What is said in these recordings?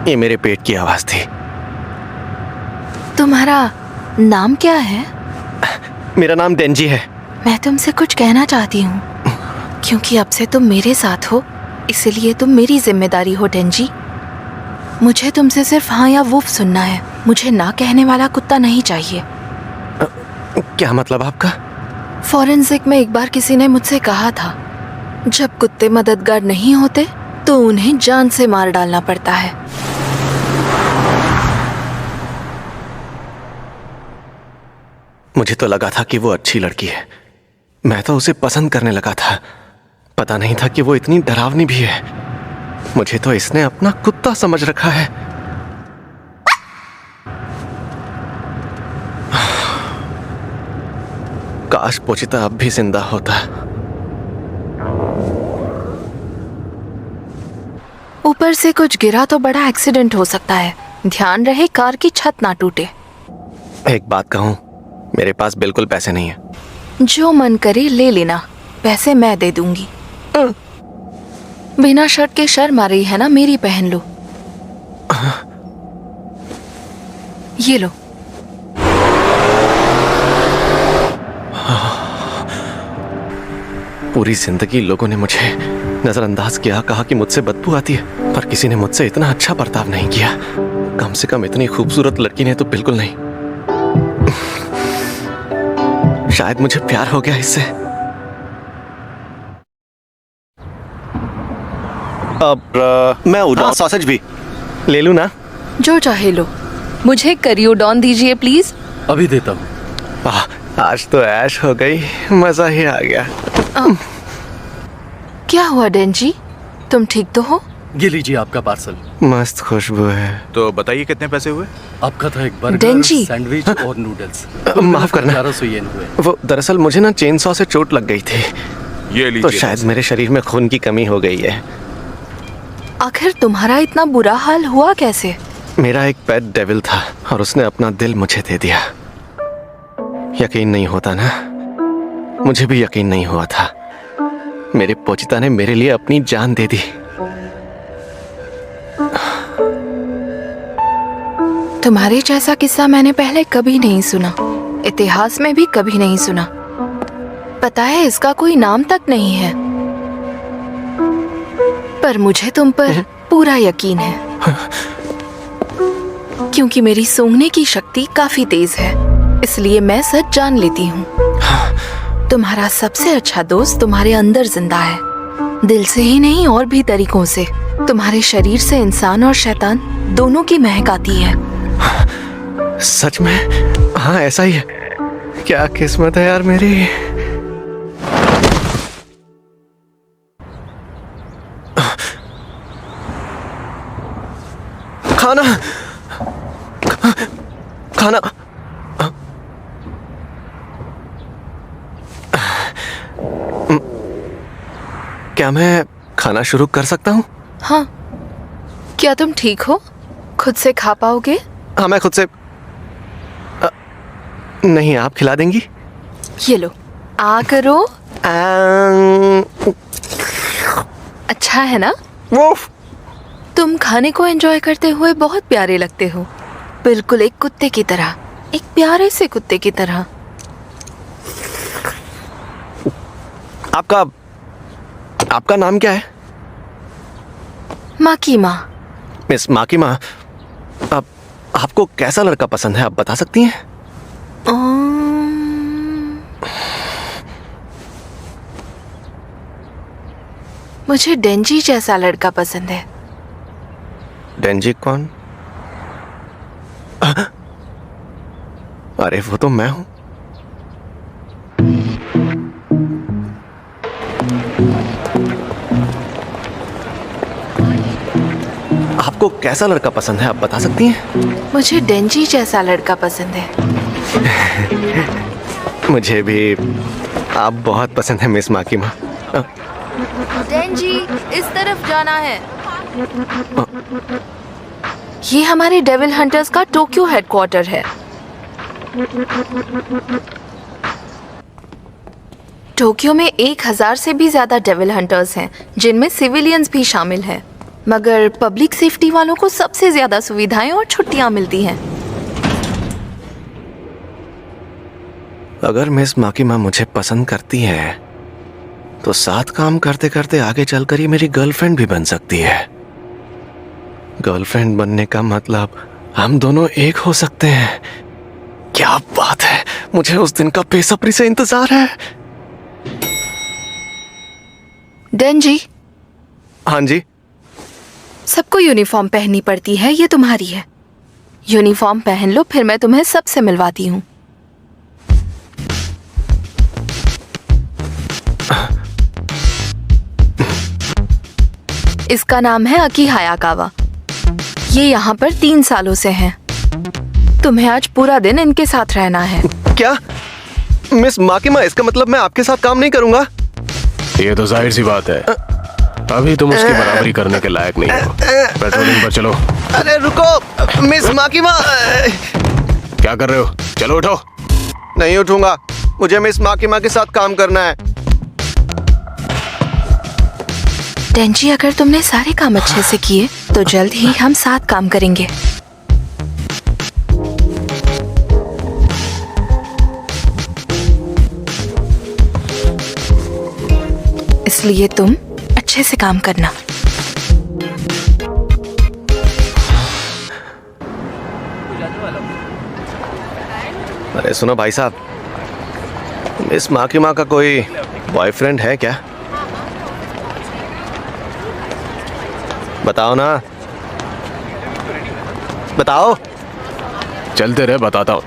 ये मेरे पेट की आवाज थी। तुम्हारा नाम क्या है? मेरा नाम डेंजी है। मैं तुमसे कुछ कहना चाहती हूँ, क्योंकि अब से तुम मेरे साथ हो, इसलिए तुम मेरी जिम्मेदारी हो डेंजी। मुझे तुमसे सिर्फ हाँ या वूफ सुनना है। मुझे ना कहने वाला कुत्ता नहीं चाहिए। क्या मतलब आपका? फॉरेंसिक में एक बार किसी ने मुझसे कहा था, जब कुत्ते मददगार नहीं होते तो उन्हें जान से मार डालना पड़ता है। मुझे तो लगा था कि वो अच्छी लड़की है। मैं तो उसे पसंद करने लगा था। पता नहीं था कि वो इतनी डरावनी भी है। मुझे तो इसने अपना कुत्ता समझ रखा है। काश पोचिता अब भी जिंदा होता। ऊपर से कुछ गिरा तो बड़ा एक्सीडेंट हो सकता है। ध्यान रहे कार की छत ना टूटे। एक बात कहूं, मेरे पास बिल्कुल पैसे नहीं है। जो मन करे ले लेना, पैसे मैं दे दूंगी। बिना शर्ट के शर्म आ रही है ना? मेरी पहन लो। ये लो। पूरी जिंदगी लोगों ने मुझे नजरअंदाज किया, कहा कि मुझसे बदबू आती है, पर किसी ने मुझसे इतना अच्छा बर्ताव नहीं किया। कम से कम इतनी खूबसूरत लड़की ने तो बिल्कुल नहीं। शायद मुझे प्यार हो गया इससे। अब मैं उड़ान सॉसेज भी ले लूं ना? जो चाहे लो। मुझे करियोडॉन दीजिए प्लीज। अभी देता हूँ। आज तो ऐश हो गई, मजा ही आ गया। क्या हुआ डेंजी, तुम ठीक तो हो? ये लीजिए आपका पार्सल। मस्त खुशबू है। तो बताइए कितने पैसे हुए? आपका था एक बर्गर, डेंजी। सैंडविच और नूडल्स। माफ करना। 1100 येन हुए। वो दरअसल मुझे ना चेन सॉ से चोट लग गई थी, ये लीजिए। तो शायद मेरे शरीर में खून की कमी हो गई है। आखिर तुम्हारा इतना बुरा हाल हुआ कैसे? मेरा एक पेट डेविल था और उसने अपना दिल मुझे दे दिया। यकीन नहीं होता ना? मुझे भी यकीन नहीं हुआ था। मेरे पोचिता ने मेरे लिए अपनी जान दे दी। तुम्हारे जैसा किस्सा मैंने पहले कभी नहीं सुना, इतिहास में भी कभी नहीं सुना। पता है इसका कोई नाम तक नहीं है, पर मुझे तुम पर पूरा यकीन है, क्योंकि मेरी सूंघने की शक्ति काफी तेज है, इसलिए मैं सच जान लेती हूँ। तुम्हारा सबसे अच्छा दोस्त तुम्हारे अंदर जिंदा है, दिल से ही नहीं और भी तरीकों से। तुम्हारे शरीर से इंसान और शैतान दोनों की महक आती है। सच में? हाँ ऐसा ही है। क्या किस्मत है यार मेरी। खाना खाना क्या मैं खाना शुरू कर सकता हूँ? हाँ। क्या तुम ठीक हो? खुद से खा पाओगे? हाँ मैं खुद से। नहीं, आप खिला देंगी? ये लो, आ करो। अच्छा है ना? वोफ। तुम खाने को एंजॉय करते हुए बहुत प्यारे लगते हो, बिल्कुल एक कुत्ते की तरह, एक प्यारे से कुत्ते की तरह। आपका नाम क्या है? माँ की माँ। मिस माँ की माँ, अब आपको कैसा लड़का पसंद है, आप बता सकती हैं? मुझे डेंजी जैसा लड़का पसंद है। डेंजी कौन? अरे वो तो मैं हूं। आपको कैसा लड़का पसंद है, आप बता सकती हैं? मुझे डेंजी जैसा लड़का पसंद है। मुझे भी आप बहुत पसंद है मिस माँ की माँ। डेंजी, इस तरफ जाना है। ये हमारे डेविल हंटर्स का टोक्यो हेडक्वार्टर है। टोक्यो में 1000 से भी ज्यादा डेविल हंटर्स हैं, जिनमें सिविलियंस भी शामिल हैं। मगर पब्लिक सेफ्टी वालों को सबसे ज्यादा सुविधाएं और छुट्टियां मिलती हैं। अगर मिस माकिमा मुझे पसंद करती है तो साथ काम करते करते आगे चलकर ये मेरी गर्लफ्रेंड भी बन सकती है। गर्लफ्रेंड बनने का मतलब हम दोनों एक हो सकते हैं। क्या बात है, मुझे उस दिन का बेसब्री से इंतजार है। डैन जी, हाँ जी। सबको यूनिफॉर्म पहननी पड़ती है, ये तुम्हारी है। यूनिफॉर्म पहन लो, फिर मैं तुम्हें सबसे मिलवाती हूँ। इसका नाम है अकी हायाकावा। ये यहाँ पर 3 सालों से हैं। तुम्हें आज पूरा दिन इनके साथ रहना है। क्या मिस माकिमा, इसका मतलब मैं आपके साथ काम नहीं करूंगा? ये तो जाहिर सी बात है, अभी तुम उसकी बराबरी करने के लायक नहीं हो। पेट्रोलिंग पर चलो। अरे रुको मिस माकिमा। क्या कर रहे हो? चलो उठो। नहीं उठूंगा, मुझे मिस माकिमा के साथ काम करना है। टेंजी, अगर तुमने सारे काम अच्छे से किए तो जल्द ही हम साथ काम करेंगे। इसलिए तुम अच्छे से काम करना। अरे सुनो भाई साहब, मिस माकिमा का कोई बॉयफ्रेंड है क्या? बताओ ना, बताओ। चलते रहे, बताता हूँ।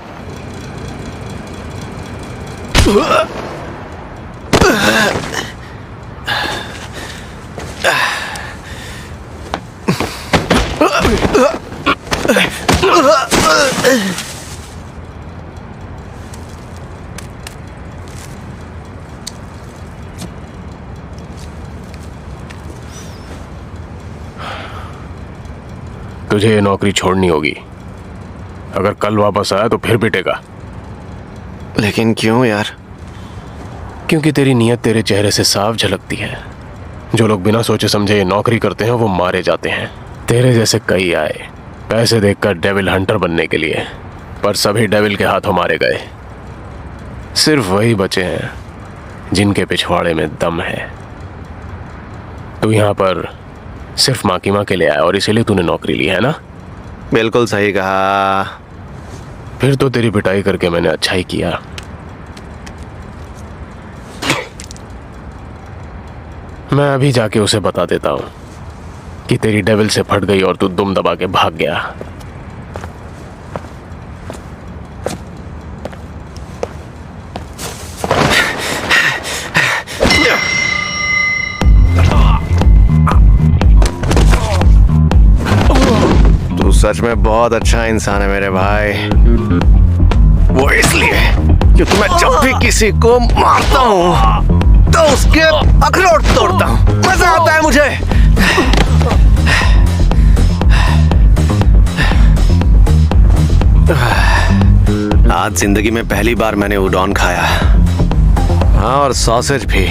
तुझे ये नौकरी छोड़नी होगी। अगर कल वापस आया तो फिर पिटेगा। लेकिन क्यों यार? क्योंकि तेरी नीयत तेरे चेहरे से साफ झलकती है। जो लोग बिना सोचे समझे ये नौकरी करते हैं वो मारे जाते हैं। तेरे जैसे कई आए पैसे देखकर डेविल हंटर बनने के लिए, पर सभी डेविल के हाथों मारे गए। सिर्फ वही बचे हैं जिनके पिछवाड़े में दम है। तू यहाँ पर सिर्फ माकिमा के लिए आया और इसीलिए तूने नौकरी ली है ना? बिल्कुल सही कहा। फिर तो तेरी पिटाई करके मैंने अच्छा ही किया। मैं अभी जाके उसे बता देता हूँ कि तेरी डेविल से फट गई और तू दुम दबा के भाग गया। तू सच में बहुत अच्छा इंसान है मेरे भाई। वो इसलिए क्योंकि मैं जब भी किसी को मारता हूँ तो उसके अखरोट तोड़ता हूँ। मजा आता है मुझे। आज जिंदगी में पहली बार मैंने उडॉन खाया। हाँ, और सॉसेज भी।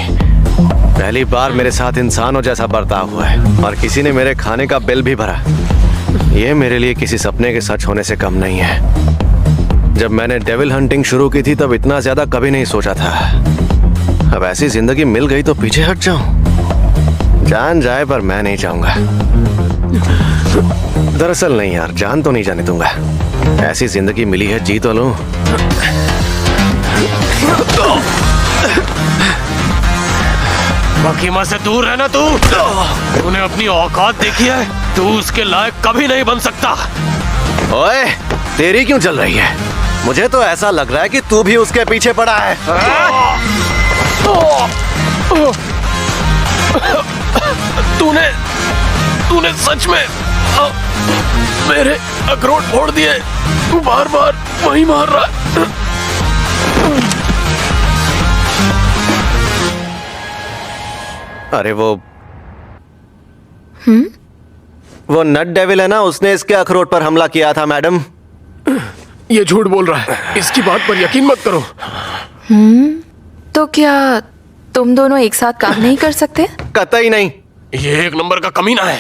पहली बार मेरे साथ इंसानों जैसा बर्ताव हुआ है और किसी ने मेरे खाने का बिल भी भरा। ये मेरे लिए किसी सपने के सच होने से कम नहीं है। जब मैंने डेविल हंटिंग शुरू की थी तब इतना ज्यादा कभी नहीं सोचा था। अब ऐसी जिंदगी मिल गई तो पीछे हट जाऊं। जान जाए पर मैं नहीं चाहूंगा। दरअसल नहीं यार, जान तो नहीं जाने दूंगा। ऐसी जिंदगी मिली है, जी तो लूं। माकिमा से दूर रहना तू। तूने अपनी औकात देखी है? तू उसके लायक कभी नहीं बन सकता। ओए, तेरी क्यों चल रही है? मुझे तो ऐसा लग रहा है कि तू भी उसके पीछे पड़ा है। तूने सच में मेरे अखरोट फोड़ दिए। तू बार बार वही मार रहा है। अरे वो नट डेविल है ना, उसने इसके अखरोट पर हमला किया था मैडम। ये झूठ बोल रहा है, इसकी बात पर यकीन मत करो। तो क्या तुम दोनों एक साथ काम नहीं कर सकते? कतई नहीं। ये एक नंबर का कमीना है।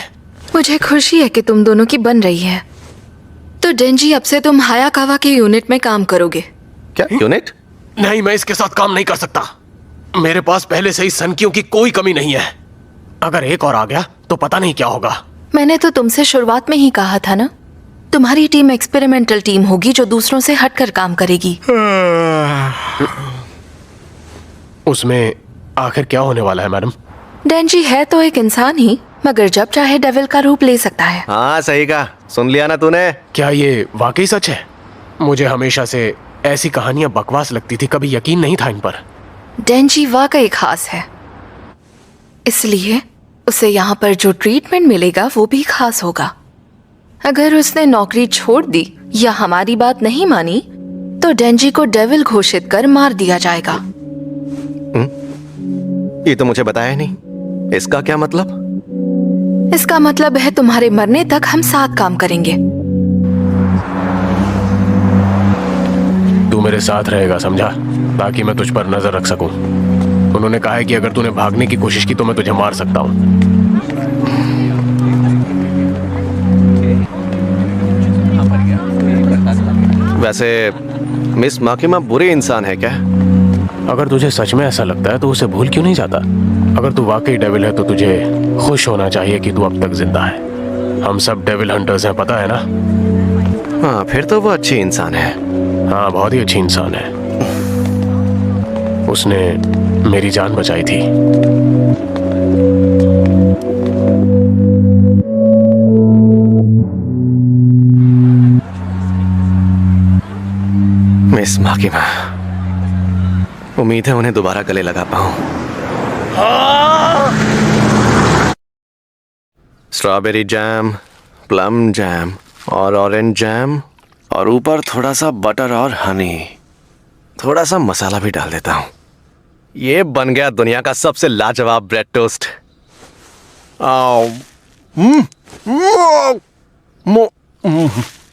मुझे खुशी है कि तुम दोनों की बन रही है। तो डेंजी, अब से तुम हायाकावा के यूनिट में काम करोगे। क्या यूनिट? नहीं, मैं इसके साथ काम नहीं कर सकता। मेरे पास पहले से ही सनकियों की कोई कमी नहीं है। अगर एक और आ गया तो पता नहीं क्या होगा। मैंने तो तुमसे शुरुआत में ही कहा था ना, तुम्हारी टीम एक्सपेरिमेंटल टीम होगी जो दूसरों से हटकर काम करेगी। उसमें आखिर क्या होने वाला है मैडम? डेंजी है तो एक इंसान ही, मगर जब चाहे डेविल का रूप ले सकता है। हाँ सही कहा, सुन लिया ना तूने? क्या ये वाकई सच है? मुझे हमेशा से ऐसी कहानियां बकवास लगती थी, कभी यकीन नहीं था इन पर। डेंजी वाकई खास है, इसलिए उसे यहाँ पर जो ट्रीटमेंट मिलेगा वो भी खास होगा। अगर उसने नौकरी छोड़ दी या हमारी बात नहीं मानी तो डेंजी को डेविल घोषित कर मार दिया जाएगा। ये तो मुझे बताया नहीं, इसका क्या मतलब? इसका मतलब है तुम्हारे मरने तक हम साथ काम करेंगे। तू मेरे साथ रहेगा, समझा? ताकि मैं तुझ पर नजर रख सकूं। उन्होंने कहा है कि अगर तूने भागने की कोशिश की तो मैं तुझे मार सकता हूं। वैसे मिस माकिमा बुरे इंसान है क्या? अगर तुझे सच में ऐसा लगता है तो उसे भूल क्यों नहीं जाता? अगर तू वाकई डेविल है तो तुझे खुश होना चाहिए कि तू अब तक जिंदा है। हम सब डेविल हंटर्स हैं, पता है ना? हाँ, फिर तो वो अच्छी इंसान है। हाँ, बहुत ही अच्छी इंसान है। उसने मेरी जान बचाई थी। मिस माकिमा, उम्मीद है उन्हें दोबारा गले लगा पाऊं। स्ट्रॉबेरी जैम, प्लम जैम और ऑरेंज जैम, और ऊपर थोड़ा सा बटर और हनी, थोड़ा सा मसाला भी डाल देता हूं। ये बन गया दुनिया का सबसे लाजवाब ब्रेड टोस्ट।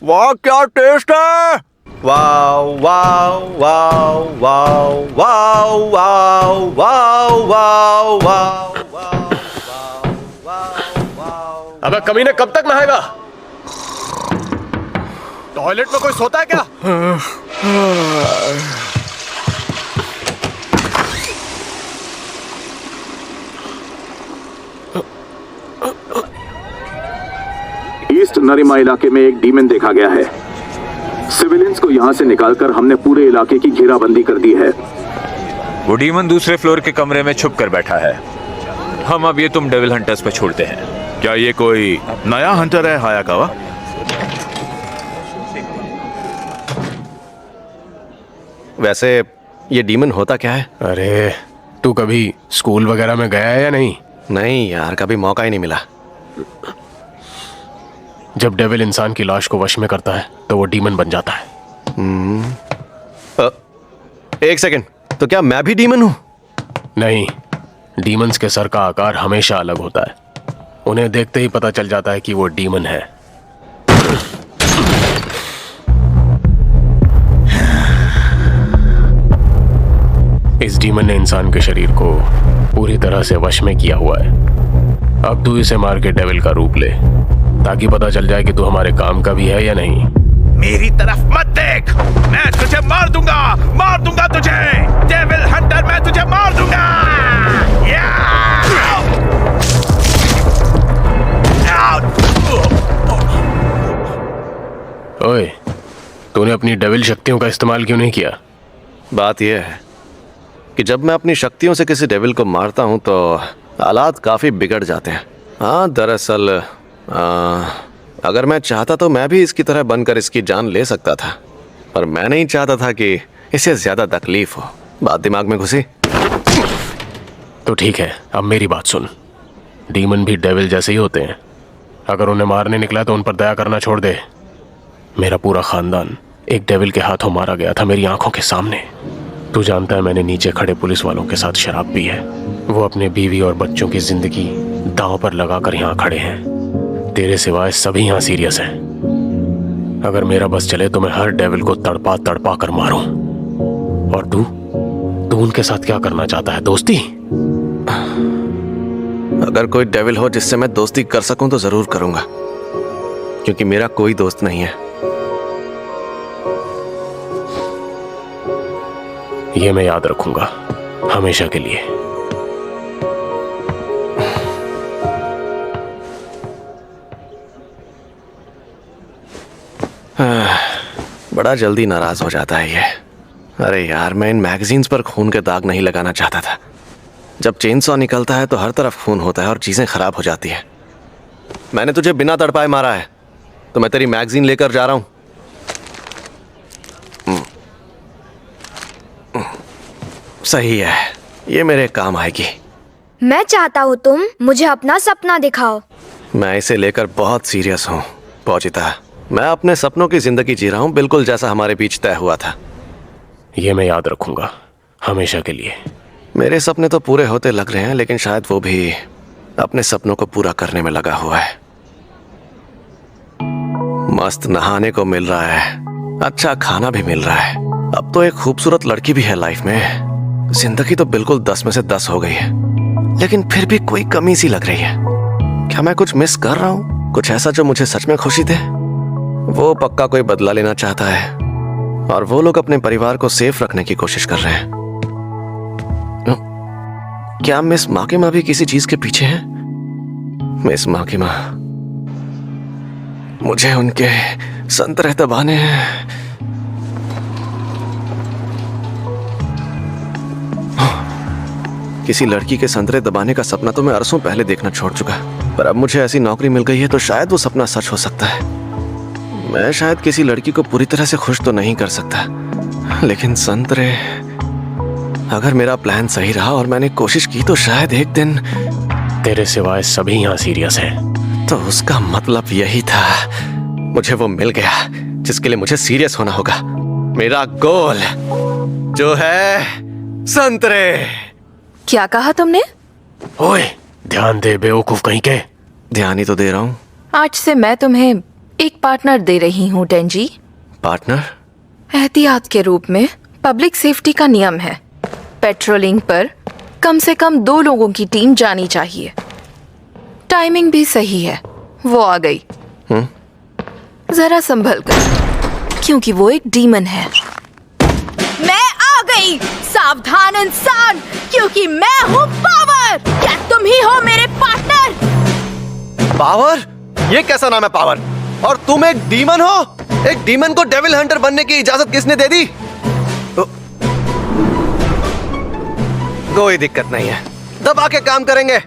वाह क्या टेस्ट है! वाव वाव वाव वाव वाव वाव वाव वाव वाव वाव। अबे कमीने, कब तक नहाएगा? टॉयलेट में कोई सोता है क्या? ईस्ट नरीमा इलाके में एक डीमन देखा गया है। सिविलियंस को यहां से निकालकर हमने पूरे इलाके की घेराबंदी कर दी है। वो डीमन दूसरे फ्लोर के कमरे में छुप कर बैठा है। हम अब ये तुम डेविल हंटर्स पे छोड़ते हैं। क्या ये कोई नया हंटर है हायाकावा? वैसे ये डीमन होता क्या है? अरे, तू कभी स्कूल वगैरह में गया है या नहीं? नहीं यार, कभी मौका ही नहीं मिला। जब डेविल इंसान की लाश को वश में करता है तो वो डीमन बन जाता है। एक सेकंड, तो क्या मैं भी डीमन हूं? नहीं, डीमंस के सर का आकार हमेशा अलग होता है। उन्हें देखते ही पता चल जाता है कि वो डीमन है। इस डीमन ने इंसान के शरीर को पूरी तरह से वश में किया हुआ है। अब तू इसे मार के डेविल का रूप ले, ताकि पता चल जाए कि तू हमारे काम का भी है या नहीं। मेरी तरफ मत देख, मैं तुझे मार दूंगा तुझे। डेविल हंटर, मैं तुझे मार दूंगा। ओए, तूने अपनी डेविल शक्तियों का इस्तेमाल क्यों नहीं किया? बात यह है कि जब मैं अपनी शक्तियों से किसी डेविल को मारता हूं तो हालात काफी बिगड़ जाते हैं। हाँ, दरअसल अगर मैं चाहता तो मैं भी इसकी तरह बनकर इसकी जान ले सकता था, पर मैं नहीं चाहता था कि इसे ज्यादा तकलीफ हो। बात दिमाग में घुसी। तो ठीक है, अब मेरी बात सुन। डीमन भी डेविल जैसे ही होते हैं। अगर उन्हें मारने निकला तो उन पर दया करना छोड़ दे। मेरा पूरा खानदान एक डेविल के हाथों मारा गया था, मेरी आंखों के सामने। तू जानता है मैंने नीचे खड़े पुलिस वालों के साथ शराब पी है। वो अपने बीवी और बच्चों की जिंदगी दांव पर लगाकर यहाँ खड़े हैं। तेरे सिवाय सभी यहाँ सीरियस हैं। अगर मेरा बस चले तो मैं हर डेविल को तड़पा तड़पा कर मारूं। और तू उनके साथ क्या करना चाहता है? दोस्ती? अगर कोई डेविल हो जिससे मैं दोस्ती कर सकूं तो जरूर करूंगा, क्योंकि मेरा कोई दोस्त नहीं है। ये मैं याद रखूंगा हमेशा के लिए। बड़ा जल्दी नाराज हो जाता है ये। अरे यार, मैं इन मैगजीन्स पर खून के दाग नहीं लगाना चाहता था। जब चेनसॉ निकलता है तो हर तरफ खून होता है और चीजें खराब हो जाती है। मैंने तुझे बिना तड़पाए मारा है, तो मैं तेरी मैगजीन लेकर जा रहा हूं। सही है, ये मेरे काम आएगी। मैं चाहता हूँ तुम मुझे अपना सपना दिखाओ। मैं इसे लेकर बहुत सीरियस हूँ पोचिता। मैं अपने सपनों की जिंदगी जी रहा हूँ, बिल्कुल जैसा हमारे बीच तय हुआ था। ये मैं याद रखूंगा हमेशा के लिए। मेरे सपने तो पूरे होते लग रहे हैं, लेकिन शायद वो भी अपने सपनों को पूरा करने में लगा हुआ है। मस्त नहाने को मिल रहा है, अच्छा खाना भी मिल रहा है, अब तो एक खूबसूरत लड़की भी है लाइफ में। जिंदगी तो बिल्कुल 10 में से 10 हो गई है, लेकिन फिर भी कोई कमी सी लग रही है। क्या मैं कुछ मिस कर रहा हूँ, कुछ ऐसा जो मुझे सच में खुशी दे? वो पक्का कोई बदला लेना चाहता है, और वो लोग अपने परिवार को सेफ रखने की कोशिश कर रहे हैं। क्या मिस माकिमा भी किसी चीज के पीछे है? मिस माकिमा, मुझे उनके संतरे दबाने हैं। किसी लड़की के संतरे दबाने का सपना तो मैं अरसों पहले देखना छोड़ चुका, पर अब मुझे ऐसी नौकरी मिल गई है तो शायद वो सपना सच हो सकता है। मैं शायद किसी लड़की को पूरी तरह से खुश तो नहीं कर सकता, लेकिन संतरे, अगर मेरा प्लान सही रहा और मैंने कोशिश की तो शायद एक दिन। तेरे सिवाय सभी यहाँ सीरियस हैं। तो उसका मतलब यही था, मुझे वो मिल गया जिसके लिए मुझे सीरियस होना होगा। मेरा गोल जो है संतरे। क्या कहा तुमने? ओए, ध्यान दे बेवकूफ कहीं के। ध्यान ही तो दे रहा हूँ। आज से मैं तुम्हें एक पार्टनर दे रही हूँ टेंजी। पार्टनर? एहतियात के रूप में। पब्लिक सेफ्टी का नियम है, पेट्रोलिंग पर कम से कम 2 लोगों की टीम जानी चाहिए। टाइमिंग भी सही है, वो आ गई। जरा संभल कर, क्योंकि वो एक डीमन है। मैं आ गई, सावधान इंसान, क्योंकि मैं हूँ पावर। क्या तुम ही हो मेरे पार्टनर? पावर? ये कैसा नाम है पावर? और तुम एक डीमन हो? एक डीमन को डेविल हंटर बनने की इजाजत किसने दे दी? कोई दिक्कत नहीं है, दबा के काम करेंगे।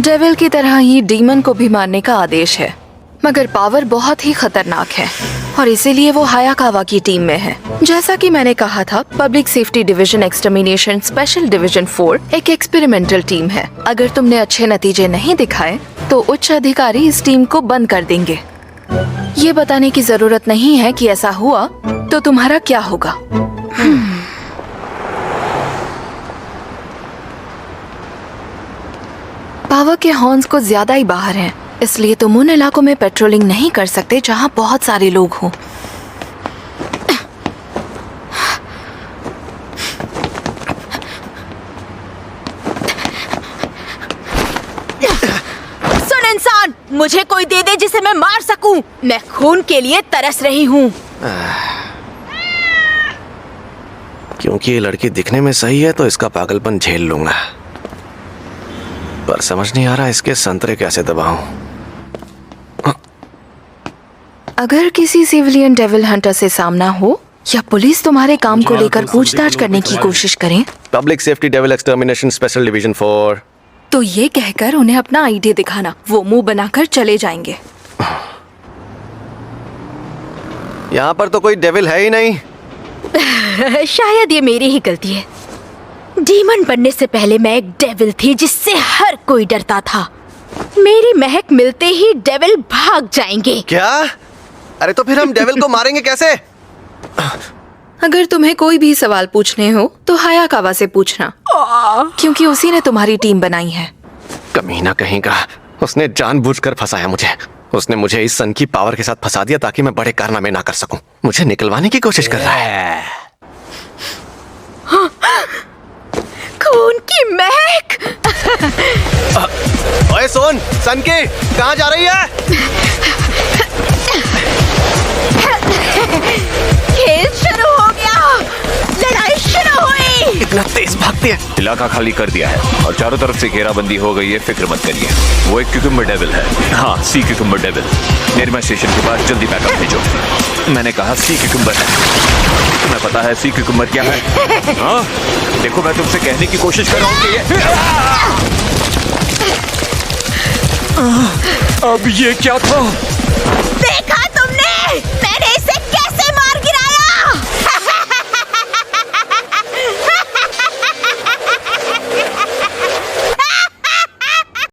डेविल की तरह ही डीमन को भी मारने का आदेश है, मगर पावर बहुत ही खतरनाक है और इसीलिए वो हायाकावा की टीम में है। जैसा कि मैंने कहा था, public safety division extermination special division 4 एक एक्सपेरिमेंटल टीम है। अगर तुमने अच्छे नतीजे नहीं दिखाए तो उच्च अधिकारी इस टीम को बंद कर देंगे। ये बताने की जरूरत नहीं है कि ऐसा हुआ तो तुम्हारा क्या होगा। पावर के हॉर्न्स को ज्यादा ही बाहर हैं, इसलिए तुम उन इलाकों में पेट्रोलिंग नहीं कर सकते जहां बहुत सारे लोग हों। सुन इंसान, मुझे कोई दे दे जिसे मैं मार सकूं। मैं खून के लिए तरस रही हूँ। क्योंकि ये लड़की दिखने में सही है तो इसका पागलपन झेल लूंगा, पर समझ नहीं आ रहा इसके संतरे कैसे दबाऊं। अगर किसी सिविलियन डेविल हंटर से सामना हो या पुलिस तुम्हारे काम को लेकर पूछताछ करने की कोशिश करें, public safety devil extermination special division 4, तो ये कहकर उन्हें अपना आईडी दिखाना। वो मुंह बनाकर चले जाएंगे। यहाँ पर तो कोई डेविल है ही नहीं। शायद ये मेरी ही गलती है। डीमन बनने से पहले मैं एक डेविल थी जिससे हर कोई डरता था। मेरी महक मिलते ही डेविल भाग जाएंगे। क्या? अरे तो फिर हम डेविल को मारेंगे कैसे? अगर तुम्हें कोई भी सवाल पूछने हो तो हायाकावा से पूछना, क्योंकि उसी ने तुम्हारी टीम बनाई है। कमीना कहीं का, उसने जानबूझकर फंसाया मुझे। उसने मुझे इस सन की पावर के साथ फंसा दिया ताकि मैं बड़े कारनामे ना कर सकूं। मुझे निकलवाने की कोशिश कर रहा है। खून की महक। ओए सोन, सन की कहाँ जा रही है? खेल शुरू हो गया, लड़ाई शुरू हुई। इतना तेज भागती है। इलाका खाली कर दिया है और चारों तरफ से घेराबंदी हो गई है। फिक्र मत करिए, वो एक क्यूकम्बर डेविल है। हाँ, सी क्यूकम्बर डेविल। निर्मा स्टेशन के पास जल्दी बैकअप भेजो। मैंने कहा सी क्यूकम्बर है। तुम्हें पता है सी क्यूकम्बर क्या है? हाँ, देखो मैं तुमसे कहने की कोशिश कर रहा हूँ कि अब ये क्या था? देखा